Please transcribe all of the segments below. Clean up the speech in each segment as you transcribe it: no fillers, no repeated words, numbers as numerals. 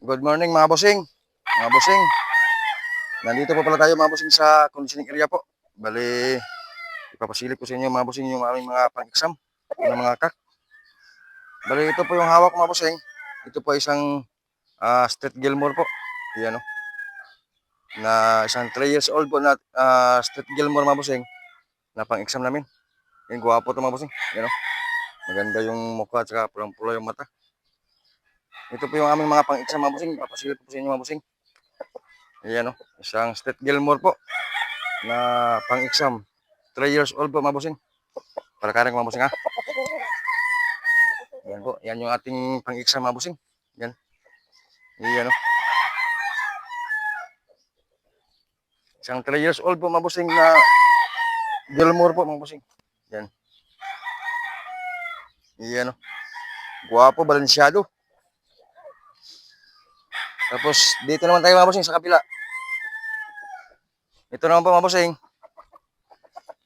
Good morning mga bossing. Mga bossing, nandito po pala tayo mga bossing sa conditioning area po. Bali, ipapasilip ko sa inyo mga bossing yung aming mga pang-exam ng mga kak. Bali, ito po yung hawak mga bossing. Ito po isang Street Gilmore po. Yan o. Na isang 3 years old po na Street Gilmore mga bossing na pang-exam namin. Yan, gwapo ito mga bossing. Yan o. Maganda yung mukha at saka pulang-pula yung mata. Ito po yung aming mga pang-exam mga bossing. Ipapasilip ko sa inyo mga bossing. Ayan o, isang Street Gilmore po na pang-exam. 3 years old po mga bossing. Para karang mga bossing ha. Ayan po, yan yung ating pang-exam mga bossing. Yan. Ayan o. Isang 3 years old po mga bossing na Gilmore po mga bossing. Yan. Ayan o. Guwapo, balansyado. Tapos dito naman tayo mga bossing sa kapila. Ito naman po mga bossing.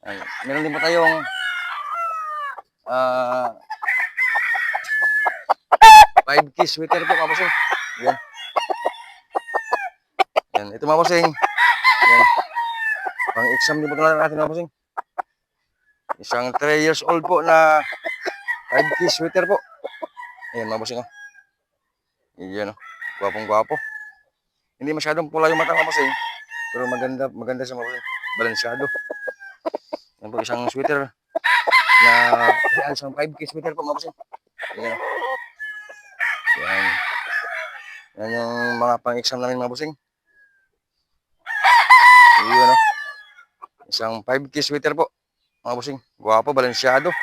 Ay, meron din po tayong 5K sweater po mga bossing. Yan. Yan. Ito mga bossing. Yan. Pang-exam din po talaga natin mga bossing. Isang 3 years old po na 5K sweater po. Ayan mga bossing. Yan o. Gwapong-gwapo. Hindi masyadong pula yung mata mga bossing. Pero maganda siya mga bossing. Balansyado. Yan po isang sweater na isang 5K sweater po mga bossing. Ayan o. Yan. Yan yung mga pang-exam namin mga bossing. Ayan o. Isang 5K sweater po mga bossing. Guwapo, balansyado.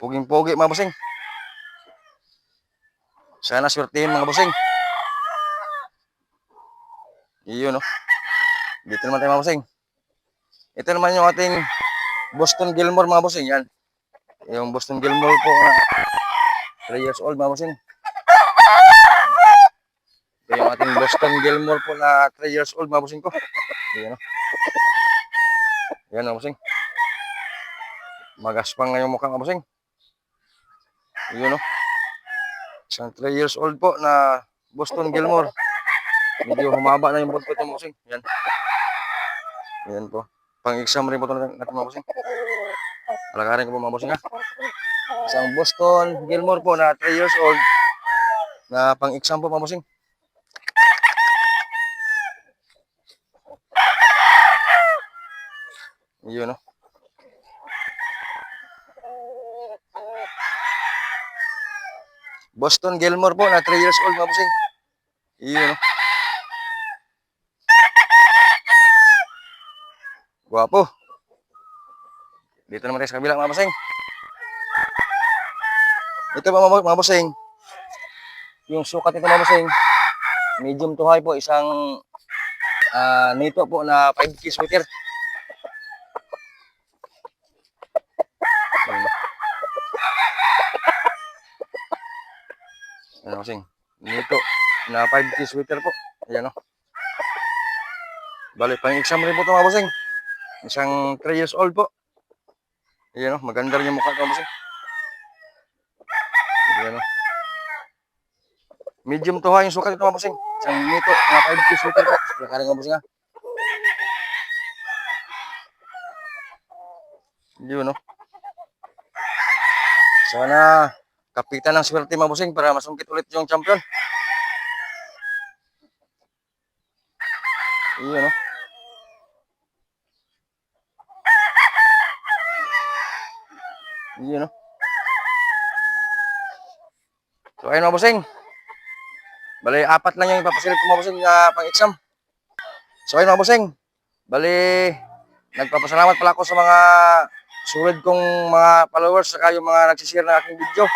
Puging-pugi mga bossing. Sana swertihin mga bossing. Iyon o. Dito naman tayo mga bossing. Ito naman yung ating Boston Gilmore mga bossing. Yan. Yung Boston Gilmore po na 3 years old mga bossing. Ito yung ating Boston Gilmore po na 3 years old mga bossing ko. Ayan o. Yan mga bossing. Magaspang na yung mukha mga bossing. Ayan o. Isang 3 years old po na Boston Gilmore. Medyo humaba na yung buhok ko ito mga bossing. Yan. Yan po. Pang-exam rin po ito natin mga bossing. Palakarin ko po mga bossing ha. Isang Boston Gilmore po na 3 years old na pang-exam po mga bossing. Yun o. Boston Gilmore po na 3 years old mga bossing. Yun o. Guwapo. Dito naman tayo sa kabila mga bossing. Ito mga bossing. Yung sukat nito mga bossing. Medium to high po. Isang nito po na 5K sweater. Ayan bossing. Nito na 5K sweater po. Ayan o. Bali, pang-exam rin po ito mga bossing. Isang 3 years old po. Ayan o. Maganda rin yung mukha ito mga bossing. Ayan o. Medium to high yung sukat ito mga bossing. Isang nito na 5K sweater po. Lakarin mga bossing ha. Yun o. Sana kapitan ng swerte mga bossing para masungkit ulit yung champion. Yun o. Yun o. So ayun mga bossing. Bali, 4 lang yung ipapasilip ko mga bossing na pang-exam. So ayun mga bossing. Bali, nagpapasalamat pala ako sa mga sulit kong mga followers saka yung mga nagsishare ng aking video.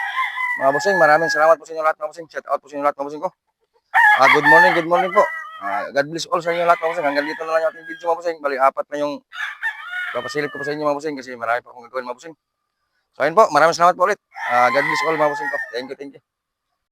Mga bossing, maraming salamat po sa inyo lahat mga bossing. Shout out po sa inyo lahat mga bossing ko. Good morning po. God bless all sa inyo lahat mga bossing. Hanggang dito na lang yung ating video mga bossing. Bali, 4 na yung ipapasilip ko po sa inyo mga bossing kasi marami pa akong gagawin mga bossing. So ayun po, maraming salamat po ulit. God bless all mga bossing ko. Thank you.